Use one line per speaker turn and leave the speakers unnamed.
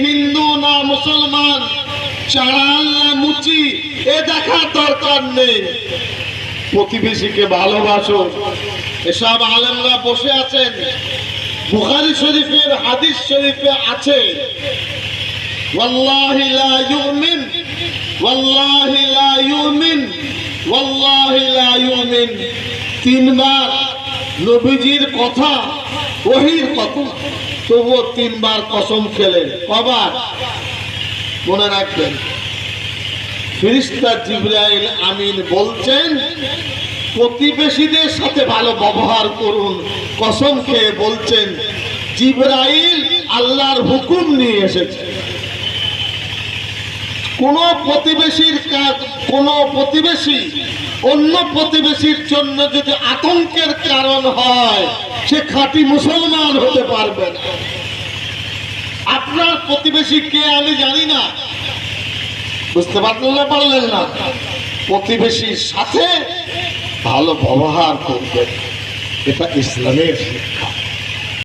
হিন্দু না মুসলমান, চাড়াল না মুচি, এ দেখার দরকার নেই। প্রতিবেশীকে ভালোবাসো। এসব আলেমরা বসে আছেন, বুখারী শরীফের হাদিস শরীফে আছে, ওয়াল্লাহি লা ইউমিন, ওয়াল্লাহি লা ইউমিন, ওয়াল্লাহি লা ইউমিন। তিনবার নবীজির কথা, ওহির কথা, তবুও তিনবার কসম খেলেন। কবার? মনে রাখবেন, ফেরেশতা জিবরাইল আমিন বলছেন প্রতিবেশীদের সাথে ভালো ব্যবহার করুন। কসম খেয়ে বলছেন জিবরাইল আল্লাহর হুকুম নিয়ে এসেছে। কোন প্রতিবেশীর কাজ, কোন প্রতিবেশী অন্য প্রতিবেশীর জন্য যদি আতঙ্কের কারণ হয়, সে খাঁটি মুসলমান হতে পারবে না। আপনার প্রতিবেশী কে আমি জানি না, বুঝতে পারলেন না? প্রতিবেশীর সাথে ভালো ব্যবহার করবেন, এটা ইসলামের শিক্ষা।